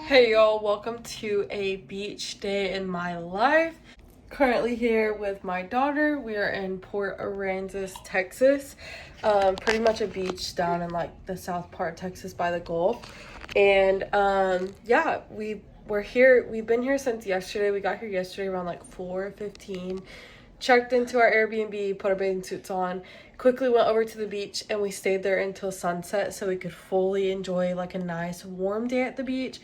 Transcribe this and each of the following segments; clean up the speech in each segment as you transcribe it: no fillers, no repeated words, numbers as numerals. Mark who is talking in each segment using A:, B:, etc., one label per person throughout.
A: Hey y'all, welcome to a beach day in my life. Currently here with my daughter. We are in Port Aransas, Texas. Pretty much a beach down in like the south part of Texas by the Gulf. And yeah, we're here. We've been here since yesterday. We got here yesterday around like 4:15. Checked into our Airbnb, put our bathing suits on, quickly went over to the beach, and we stayed there until sunset so we could fully enjoy like a nice warm day at the beach.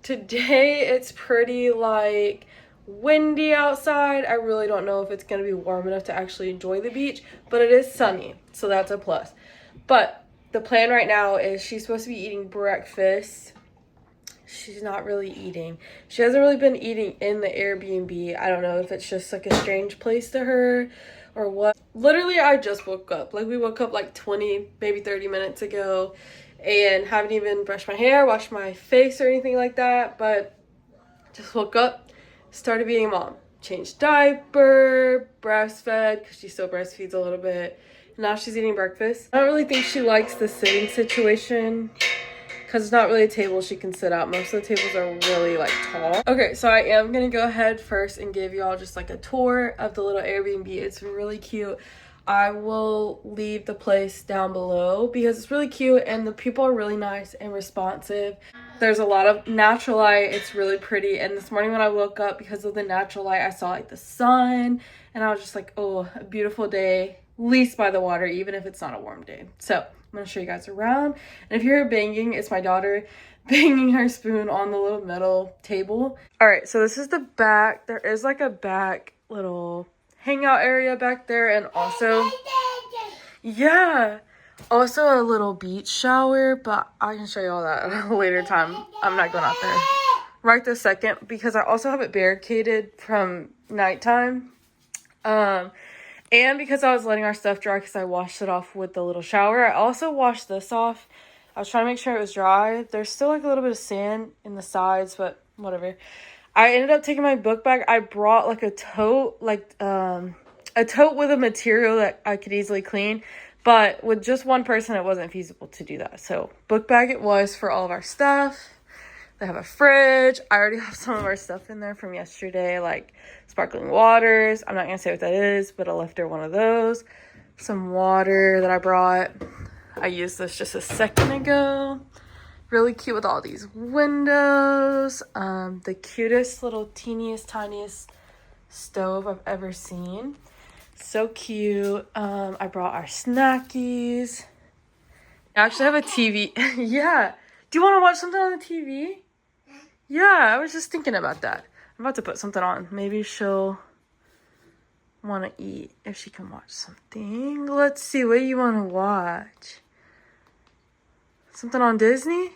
A: Today it's pretty like windy outside. I really don't know if it's going to be warm enough to actually enjoy the beach, but it is sunny, so that's a plus. But the plan right now is she's supposed to be eating breakfast. She's not really eating. She hasn't really been eating in the Airbnb. I don't know if it's just like a strange place to her or what. Literally, I just woke up. Like, we woke up like 20, maybe 30 minutes ago and haven't even brushed my hair, washed my face or anything like that. But just woke up, started being a mom. Changed diaper, breastfed, because she still breastfeeds a little bit. Now she's eating breakfast. I don't really think she likes the sitting situation, because it's not really a table she can sit at. Most of the tables are really like tall. Okay, so I am gonna go ahead first and give y'all just like a tour of the little Airbnb. It's really cute. I will leave the place down below because it's really cute and the people are really nice and responsive. There's a lot of natural light. It's really pretty. And this morning when I woke up, because of the natural light, I saw like the sun and I was just like, oh, a beautiful day, at least by the water, even if it's not a warm day. So I'm gonna show you guys around. And if you hear banging, it's my daughter banging her spoon on the little metal table. All right, so this is the back. There is like a back little hangout area back there, and also also a little beach shower, but I can show you all that at a later time. I'm not going out there right this second because I also have it barricaded from nighttime. And because I was letting our stuff dry because I washed it off with the little shower. I also washed this off. I was trying to make sure it was dry. There's still like a little bit of sand in the sides, but whatever. I ended up taking my book bag. I brought like a tote, a tote with a material that I could easily clean. But with just one person, it wasn't feasible to do that. So book bag it was for all of our stuff. They have a fridge. I already have some of our stuff in there from yesterday, like sparkling waters. I'm not going to say what that is, but I left her one of those. Some water that I brought. I used this just a second ago. Really cute with all these windows. The cutest little teeniest, tiniest stove I've ever seen. So cute. I brought our snackies. I actually have a TV. Yeah. Do you want to watch something on the TV? Yeah, I was just thinking about that. I'm about to put something on. Maybe she'll want to eat if she can watch something. Let's see, what do you want to watch? Something on Disney?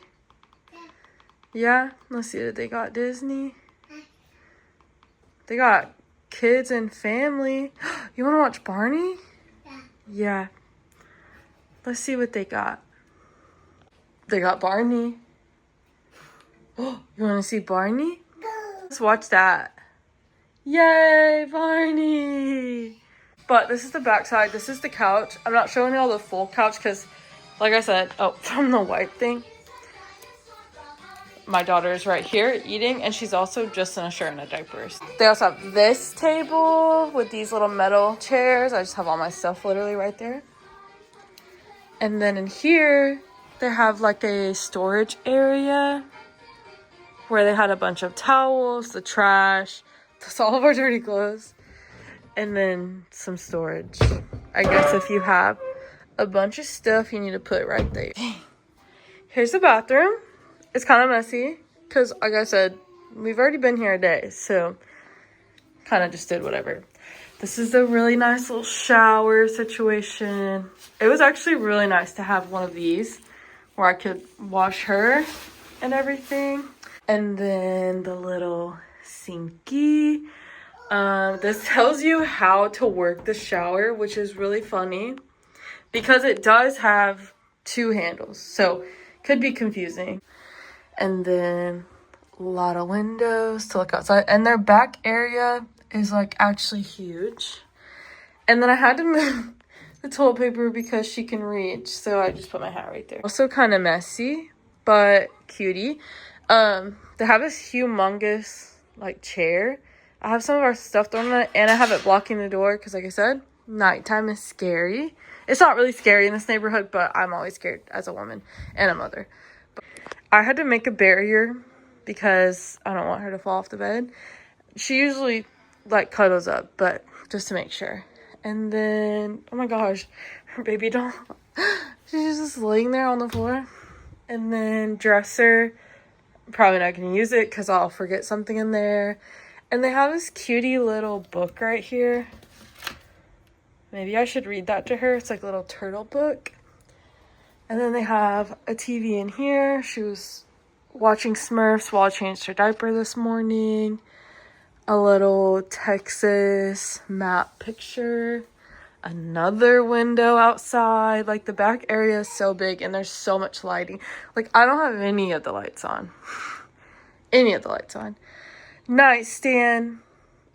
A: Yeah? Let's see, did they got Disney? They got kids and family. You want to watch Barney? Yeah. Let's see what they got. They got Barney. Oh, you want to see Barney? Let's watch that. Yay, Barney! But this is the backside. This is the couch. I'm not showing y'all the full couch because, like I said, from the white thing, my daughter is right here eating, and she's also just in a shirt and a diapers. They also have this table with these little metal chairs. I just have all my stuff literally right there. And then in here, they have like a storage area where they had a bunch of towels, the trash, that's all of our dirty clothes, and then some storage. I guess if you have a bunch of stuff, you need to put right there. Here's the bathroom. It's kind of messy because, like I said, we've already been here a day, so kind of just did whatever. This is a really nice little shower situation. It was actually really nice to have one of these where I could wash her and everything. And then the little sinky. This tells you how to work the shower, which is really funny because it does have two handles, so could be confusing. And then a lot of windows to look outside, and their back area is like actually huge. And then I had to move the toilet paper because she can reach, so I just put my hat right there. Also kind of messy, but cutie. They have this humongous like chair. I have some of our stuff thrown on it, and I have it blocking the door because, like I said, nighttime is scary. It's not really scary in this neighborhood, but I'm always scared as a woman and a mother. But I had to make a barrier because I don't want her to fall off the bed. She usually like cuddles up, but just to make sure. And then, oh my gosh, her baby doll. She's just laying there on the floor. And then dresser. Probably not going to use it because I'll forget something in there. And they have this cutie little book right here. Maybe I should read that to her. It's like a little turtle book. And then they have a TV in here. She was watching Smurfs while I changed her diaper this morning. A little Texas map picture. Another window outside. Like, the back area is so big and there's so much lighting. Like, I don't have any of the lights on. Any of the lights on. Nightstand,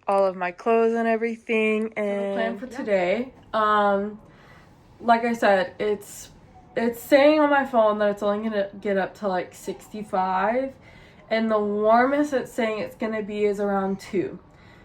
A: all of my clothes and everything. And plan for today, like I said, it's saying on my phone that it's only gonna get up to like 65, and the warmest it's saying it's gonna be is around 2.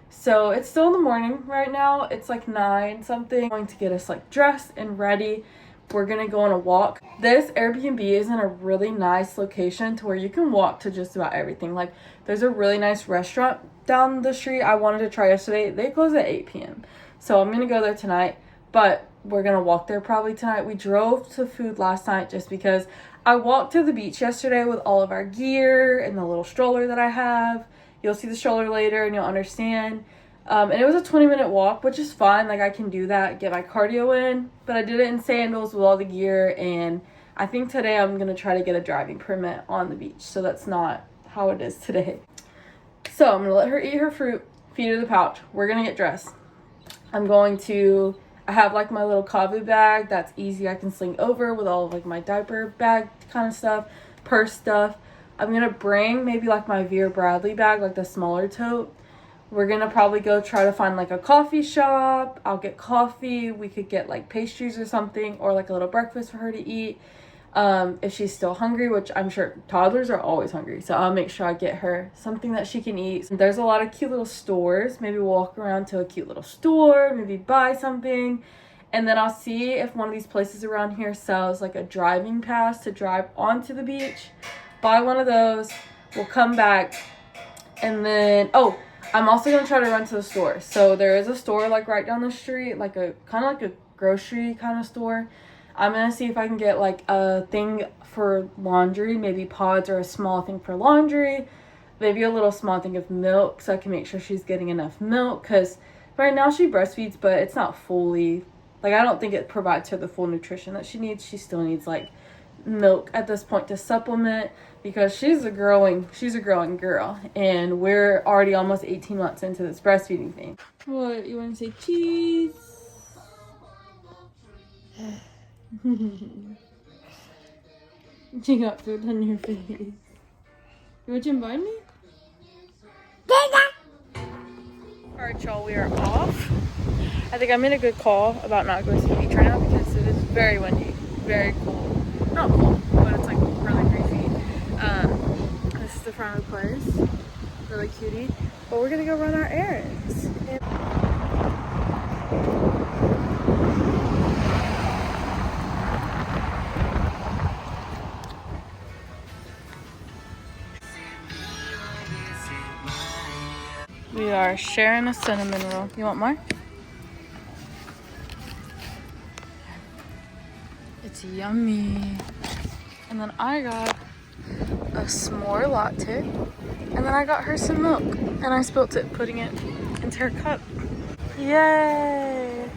A: So it's still in the morning right now. It's like 9 something. I'm going to get us like dressed and ready. We're gonna go on a walk. This Airbnb is in a really nice location to where you can walk to just about everything. Like, there's a really nice restaurant down the street I wanted to try yesterday. They close at 8 p.m. So I'm gonna go there tonight, but we're gonna walk there probably tonight. We drove to food last night just because I walked to the beach yesterday with all of our gear and the little stroller that I have. You'll see the stroller later and you'll understand. And it was a 20-minute walk, which is fine. Like, I can do that, get my cardio in. But I did it in sandals with all the gear. And I think today I'm going to try to get a driving permit on the beach. So that's not how it is today. So I'm going to let her eat her fruit, feed her the pouch. We're going to get dressed. I have like my little kavu bag that's easy. I can sling over with all of like my diaper bag kind of stuff, purse stuff. I'm going to bring maybe like my Vera Bradley bag, like the smaller tote. We're going to probably go try to find like a coffee shop. I'll get coffee. We could get like pastries or something, or like a little breakfast for her to eat. If she's still hungry, which I'm sure toddlers are always hungry. So I'll make sure I get her something that she can eat. There's a lot of cute little stores. Maybe walk around to a cute little store, maybe buy something. And then I'll see if one of these places around here sells like a driving pass to drive onto the beach. Buy one of those. We'll come back. And then, I'm also going to try to run to the store. So there is a store like right down the street, like a kind of like a grocery kind of store. I'm going to see if I can get like a thing for laundry, maybe pods or a small thing for laundry, maybe a little small thing of milk so I can make sure she's getting enough milk, because right now she breastfeeds, but it's not fully, like, I don't think it provides her the full nutrition that she needs. She still needs like milk at this point to supplement, because she's a growing girl, and we're already almost 18 months into this breastfeeding thing. What, you want to say cheese? You got food on your face. You want to invite me? Alright, y'all, we are off. I think I made a good call about not going to the beach right now because it is very windy, very cold. Not cold, but it's like really breezy. This is the front of the place. Really cutie. But we're gonna go run our errands. We are sharing a cinnamon roll. You want more? It's yummy. And then I got a s'more latte. And then I got her some milk. And I spilt it, putting it into her cup. Yay!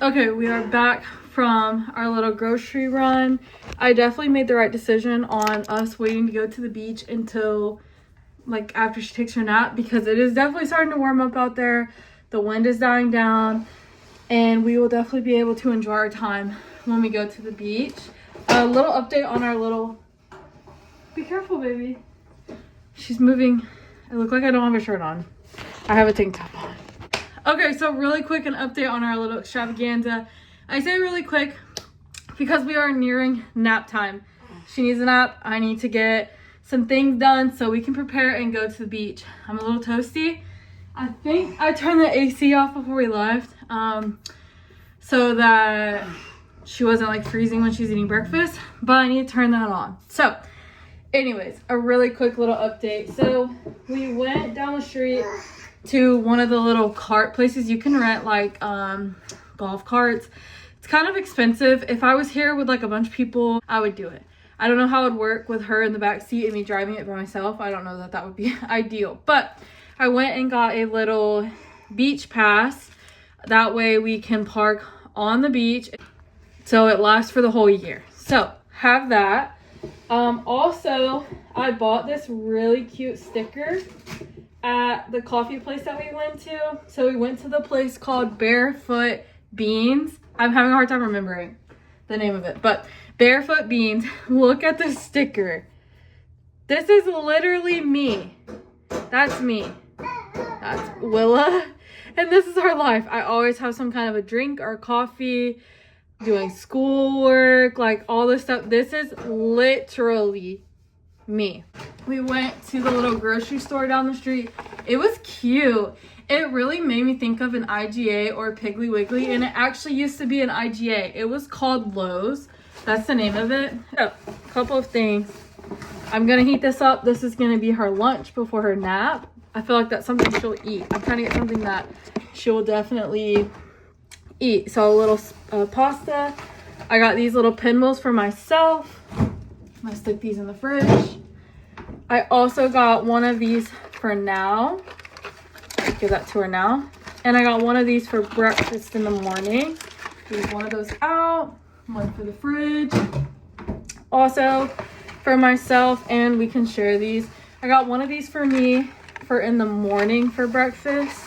A: Okay, we are back from our little grocery run. I definitely made the right decision on us waiting to go to the beach until like after she takes her nap, because it is definitely starting to warm up out there. The wind is dying down, and we will definitely be able to enjoy our time when we go to the beach. A little update on our little, be careful baby, she's moving. I look like I don't have a shirt on. I have a tank top on. Okay, so really quick, an update on our little extravaganza. I say really quick because we are nearing nap time. She needs a nap. I need to get some things done so we can prepare and go to the beach. I'm a little toasty. I think I turned the AC off before we left so that she wasn't like freezing when she's eating breakfast, but I need to turn that on. So anyways, a really quick little update. So we went down the street to one of the little cart places. You can rent like golf carts. It's kind of expensive. If I was here with like a bunch of people, I would do it. I don't know how it would work with her in the back seat and me driving it by myself. I don't know that that would be ideal, but I went and got a little beach pass. That way we can park on the beach, so it lasts for the whole year. So have that. Also, I bought this really cute sticker at the coffee place that we went to. So we went to the place called Barefoot Beans. I'm having a hard time remembering the name of it, but Barefoot Beans. Look at the sticker. This is literally me. That's me. That's Willa. And this is our life. I always have some kind of a drink or coffee, doing schoolwork, like all this stuff. This is literally me. We went to the little grocery store down the street. It was cute. It really made me think of an IGA or Piggly Wiggly, and it actually used to be an IGA. It was called Lowe's. That's the name of it. So, a couple of things. I'm gonna heat this up. This is gonna be her lunch before her nap. I feel like that's something she'll eat. I'm trying to get something that she will definitely eat. So a little pasta. I got these little pinwheels for myself. I'm gonna stick these in the fridge. I also got one of these for now. Give that to her now. And I got one of these for breakfast in the morning. Leave one of those out. One for the fridge. Also for myself, and we can share these. I got one of these for me for in the morning for breakfast.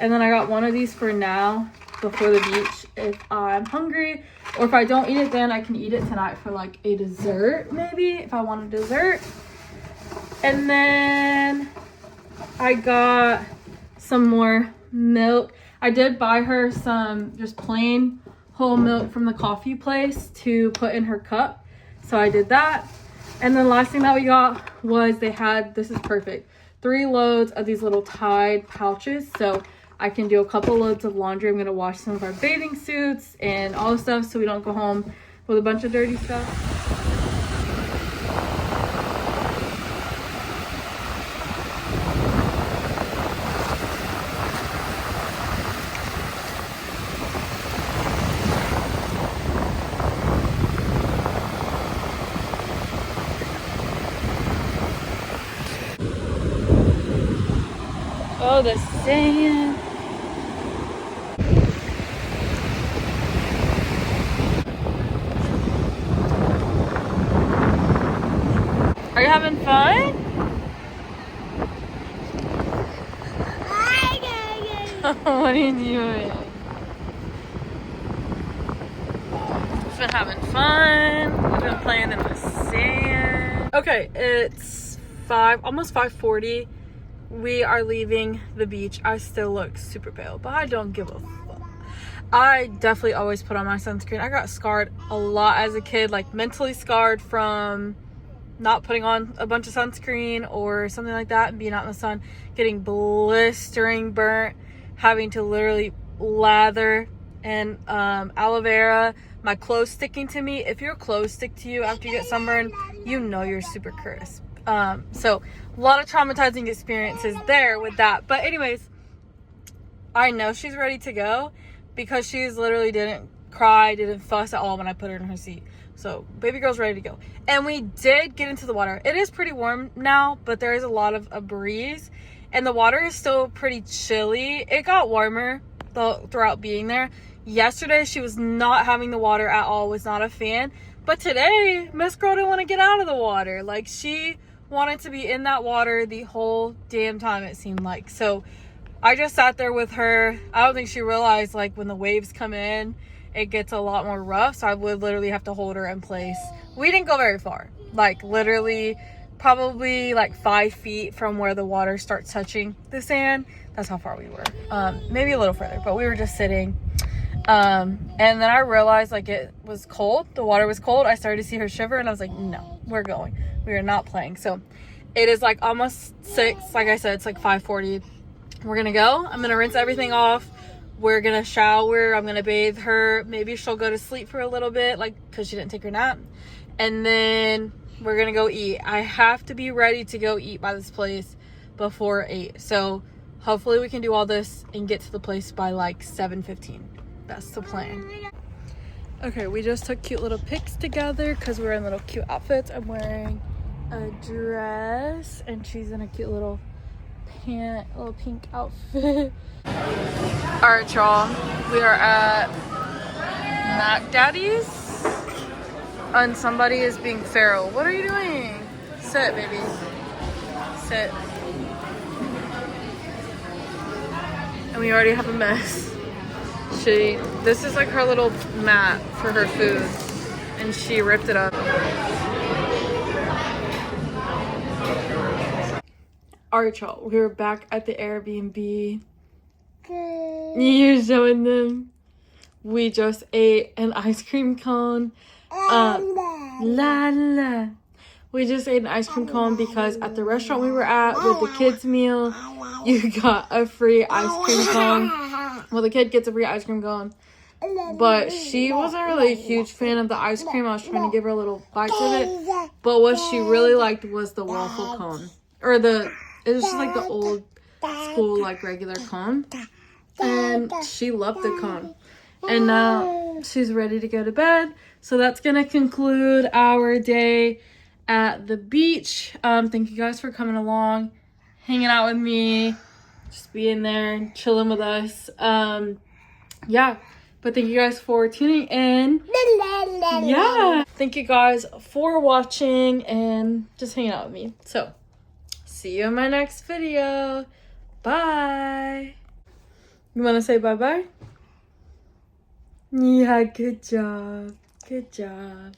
A: And then I got one of these for now before the beach if I'm hungry, or if I don't eat it then I can eat it tonight for like a dessert, maybe if I want a dessert. And then I got some more milk. I did buy her some just plain whole milk from the coffee place to put in her cup, so I did that. And then last thing that we got was they had, this is perfect, 3 loads of these little Tide pouches, so I can do a couple loads of laundry. I'm gonna wash some of our bathing suits and all the stuff so we don't go home with a bunch of dirty stuff. Oh, the sand. Are you having fun? What are you doing? We've been having fun. We've been playing in the sand. Okay, it's almost 5:40. We are leaving the beach. I still look super pale, but I don't give a fuck. I definitely always put on my sunscreen. I got scarred a lot as a kid, like mentally scarred from not putting on a bunch of sunscreen or something like that and being out in the sun, getting blistering burnt, having to literally lather and aloe vera, my clothes sticking to me. If your clothes stick to you after you get sunburned, you know you're super crisp. So a lot of traumatizing experiences there with that. But anyways, I know she's ready to go because she's literally didn't cry, didn't fuss at all when I put her in her seat. So baby girl's ready to go. And we did get into the water. It is pretty warm now, but there is a lot of a breeze and the water is still pretty chilly. It got warmer throughout being there. Yesterday she was not having the water at all, was not a fan. But today Miss Girl didn't want to get out of the water. Like, she wanted to be in that water the whole damn time, it seemed like. So I just sat there with her. I don't think she realized, like, when the waves come in, it gets a lot more rough. So I would literally have to hold her in place. We didn't go very far. Like, literally probably like 5 feet from where the water starts touching the sand. That's how far we were. Maybe a little further, but we were just sitting. And then I realized like it was cold. The water was cold. I started to see her shiver and I was like, no, we're going. We are not playing. So it is like almost 6. Like I said, it's like 5:40. We're going to go. I'm going to rinse everything off. We're going to shower. I'm going to bathe her. Maybe she'll go to sleep for a little bit, like, because she didn't take her nap. And then we're going to go eat. I have to be ready to go eat by this place before 8. So hopefully we can do all this and get to the place by like 7:15. That's the plan. Okay, we just took cute little pics together because we're in little cute outfits. I'm wearing a dress and she's in a cute little pink outfit. All right, y'all, we are at Mac Daddy's and somebody is being feral. What are you doing? Sit, baby. Sit. And we already have a mess. This is like her little mat for her food and she ripped it up. Alright, y'all, we're back at the Airbnb. You're showing them. We just ate an ice cream cone. We just ate an ice cream cone because at the restaurant we were at with the kids meal, you got a free ice cream cone. Well, the kid gets a free ice cream cone. But she wasn't really a huge fan of the ice cream. I was trying to give her a little bites of it. But what she really liked was the waffle cone. Or it was just like the old school, like regular cone. And she loved the cone. And now she's ready to go to bed. So that's going to conclude our day at the beach. Thank you guys for coming along, hanging out with me, just being there, chilling with us. Yeah. But thank you guys for tuning in. Yeah. Thank you guys for watching and just hanging out with me. So, see you in my next video. Bye. You want to say bye-bye? Yeah, good job. Good job.